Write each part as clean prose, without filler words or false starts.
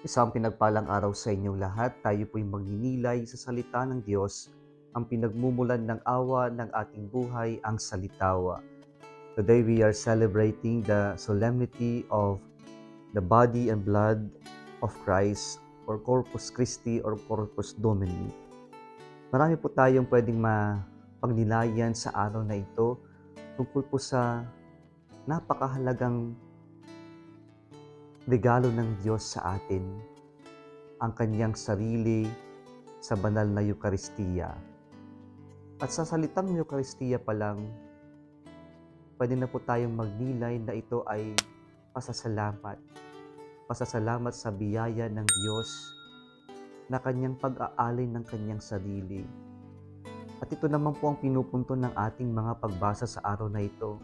Isang pinagpalang araw sa inyong lahat. Tayo po'y magninilay sa salita ng Diyos, ang pinagmumulan ng awa ng ating buhay, ang salitawa. Today we are celebrating the solemnity of the body and blood of Christ, or Corpus Christi or Corpus Domini. Marami po tayong pwedeng mapagnilayan sa araw na ito tungkol po sa napakahalagang regalo ng Diyos sa atin, ang kanyang sarili sa banal na Eucharistia. At sa salitang Eucharistia pa lang, pwede na po tayong magnilay na ito ay pasasalamat. Pasasalamat sa biyaya ng Diyos na kanyang pag-aalay ng kanyang sarili. At ito naman po ang pinupunto ng ating mga pagbasa sa araw na ito,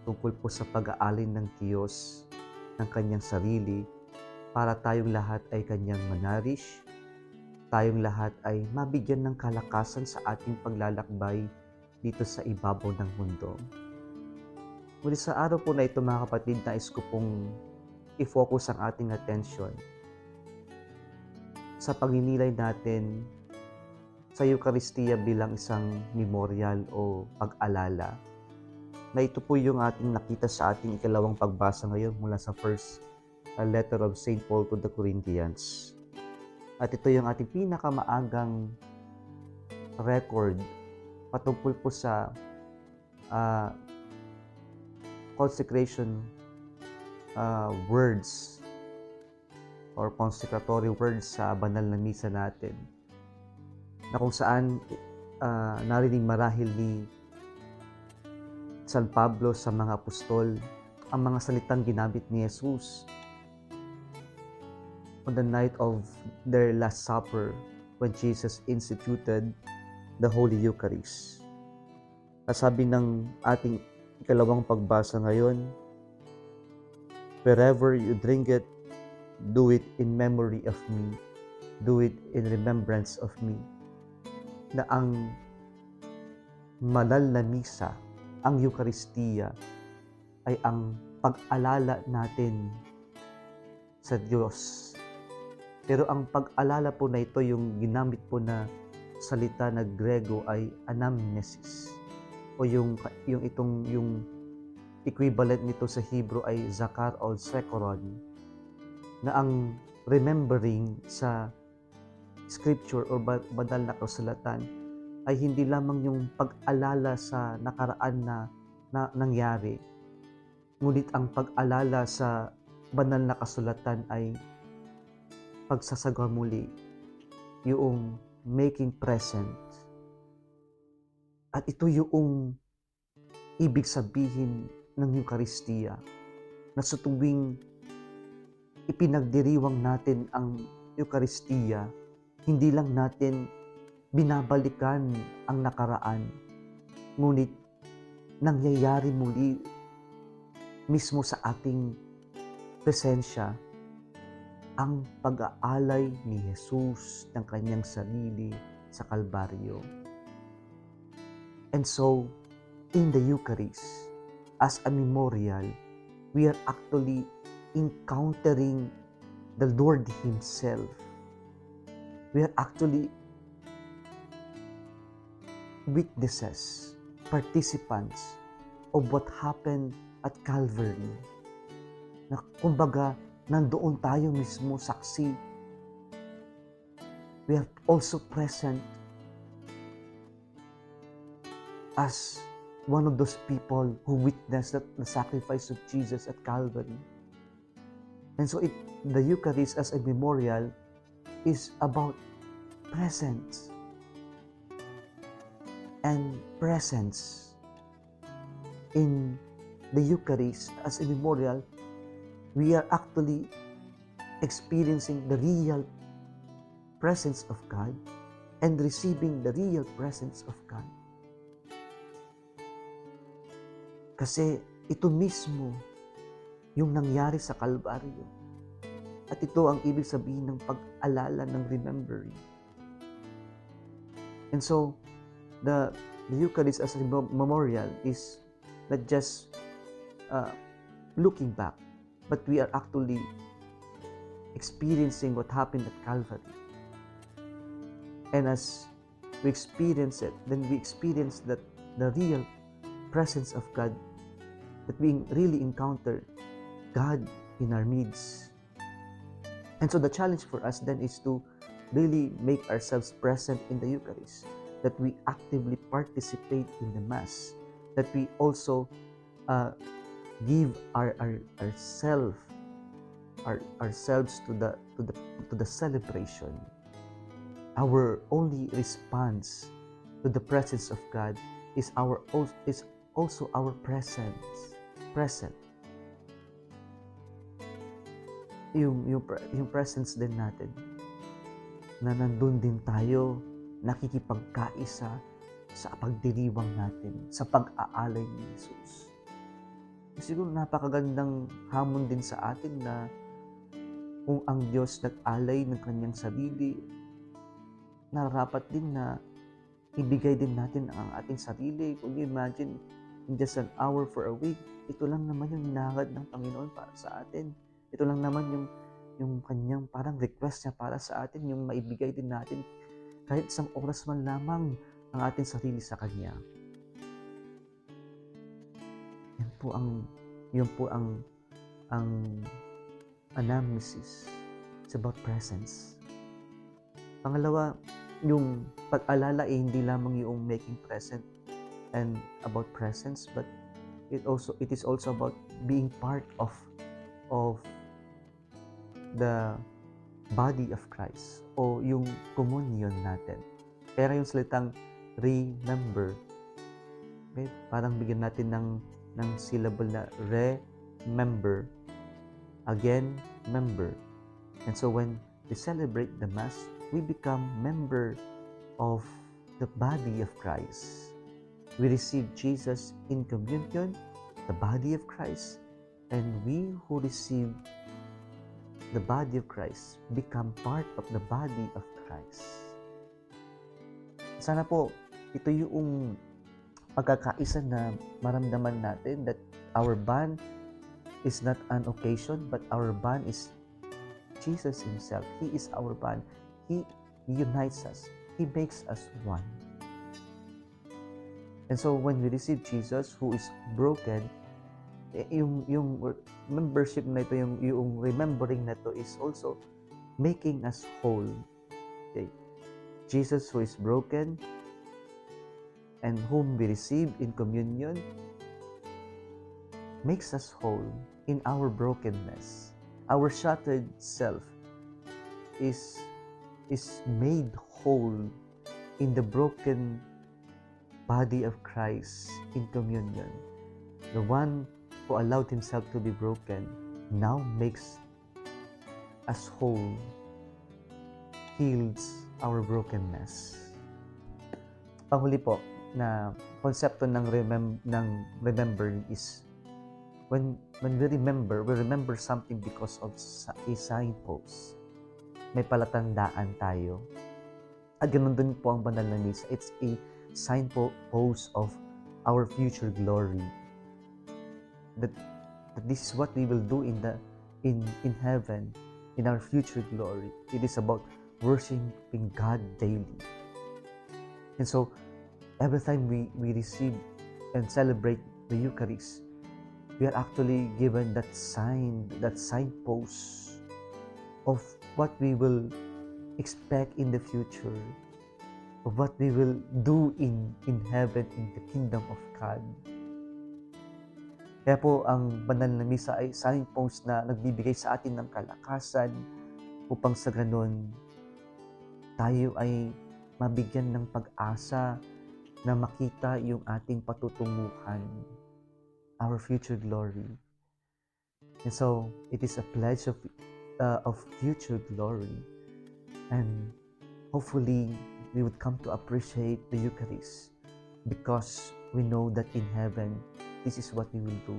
tungkol po sa pag-aalay ng Diyos ng kanyang sarili para tayong lahat ay kanyang manarish, tayong lahat ay mabigyan ng kalakasan sa ating paglalakbay dito sa ibabaw ng mundo. Muli sa araw po na ito mga kapatid, nais ko pong i-focus ang ating attention sa pagninilay natin sa Eucharistia bilang isang memorial o pag-alala. Na ito po yung ating nakita sa ating ikalawang pagbasa ngayon mula sa first letter of St. Paul to the Corinthians. At ito yung ating pinakamaagang record patungkol po sa consecration words or consecratory words sa banal na misa natin, na kung saan narinig marahil ni San Pablo sa mga apostol ang mga salitang ginamit ni Jesus on the night of their Last Supper when Jesus instituted the Holy Eucharist. Sabi ng ating ikalawang pagbasa ngayon, wherever you drink it, do it in memory of me. Do it in remembrance of me. Na ang banal na misa, ang Eucharistia, ay ang pag-alala natin sa Diyos. Pero ang pag-alala po na ito, yung ginamit po na salita na Grego ay anamnesis. O yung equivalent nito sa Hebrew ay zakar o sekoron, na ang remembering sa scripture o banal na kasulatan ay hindi lamang yung pag-alala sa nakaraan na nangyari, ngunit ang pag-alala sa banal na kasulatan ay pagsasagawa muli, yung making present. At ito yung ibig sabihin ng Eucharistia, na sa tuwing ipinagdiriwang natin ang Eucharistia, hindi lang natin binabalikan ang nakaraan, ngunit nangyayari muli mismo sa ating presensya ang pag-aalay ni Jesus ng kanyang sarili sa Kalbaryo. And so, in the Eucharist, as a memorial, we are actually encountering the Lord Himself. We are actually witnesses, participants of what happened at Calvary. Na kumbaga, nandoon tayo mismo saksi. We are also present as one of those people who witnessed the sacrifice of Jesus at Calvary. And so the Eucharist as a memorial is about presence. And presence in the Eucharist as a memorial, we are actually experiencing the real presence of God and receiving the real presence of God. Kasi ito mismo yung nangyari sa Kalbaryo. At ito ang ibig sabihin ng pag-alala, ng remembering. And so, the Eucharist as a memorial is not just looking back, but we are actually experiencing what happened at Calvary. And as we experience it, then we experience that the real presence of God, that we really encounter God in our midst. And so the challenge for us then is to really make ourselves present in the Eucharist, that we actively participate in the Mass, that we also give ourselves to the celebration. Our only response to the presence of God is also our present. Yung presence din natin, na nandun din tayo, nakikipagkaisa sa pagdiriwang natin, sa pag-aalay ni Jesus. Siguro napakagandang hamon din sa atin na kung ang Diyos nag-alay ng kanyang sarili, nararapat din na ibigay din natin ang ating sarili. Kung you imagine, in just an hour for a week, ito lang naman yung hinahangad ng Panginoon para sa atin. Ito lang naman yung kanyang parang request niya para sa atin, yung maibigay din natin kahit isang oras man lamang ang ating sarili sa Kanya. Yun po ang anamnesis. It's about presence. Pangalawa, yung pag-alala hindi lamang yung making present and about presence, but it is also about being part of the body of Christ o yung communion natin. Kaya yung salitang remember, okay? Parang bigyan natin ng syllable na remember, again, member. And so when we celebrate the Mass, we become member of the body of Christ. We receive Jesus in communion, the body of Christ, and we who receive the body of Christ become part of the body of Christ. Sana po, ito yung pagkakaisa na maramdaman natin, that our bond is not an occasion, but our bond is Jesus Himself. He is our bond. He unites us. He makes us one. And so when we receive Jesus who is broken, yung membership na ito, yung remembering na ito is also making us whole. Okay? Jesus who is broken and whom we receive in communion makes us whole in our brokenness. Our shattered self is made whole in the broken body of Christ in communion. The one who allowed Himself to be broken now makes us whole, heals our brokenness. Panghuli po na konsepto ng remembering is when we remember something because of a signpost. May palatandaan tayo. At ganun din po ang banal na misa. It's a signpost of our future glory. That this is what we will do in heaven, in our future glory. It is about worshiping God daily. And so, every time we receive and celebrate the Eucharist, we are actually given that signpost of what we will expect in the future, of what we will do in heaven, in the kingdom of God. Kaya po ang banal na misa ay signpost na nagbibigay sa atin ng kalakasan upang sa ganon tayo ay mabigyan ng pag-asa na makita yung ating patutunguhan, our future glory. And so, it is a pledge of future glory. And hopefully, we would come to appreciate the Eucharist because we know that in heaven, this is what we will do.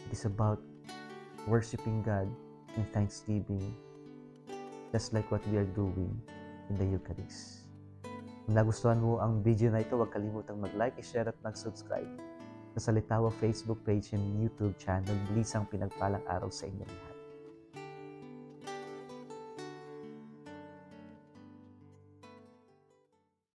It is about worshiping God and thanksgiving, just like what we are doing in the Eucharist. Kung nagustuhan mo ang video na ito, huwag kalimutang mag-like, i-share at mag-subscribe sa Salitawa Facebook page and YouTube channel. Bilisang pinagpalang araw sa inyo.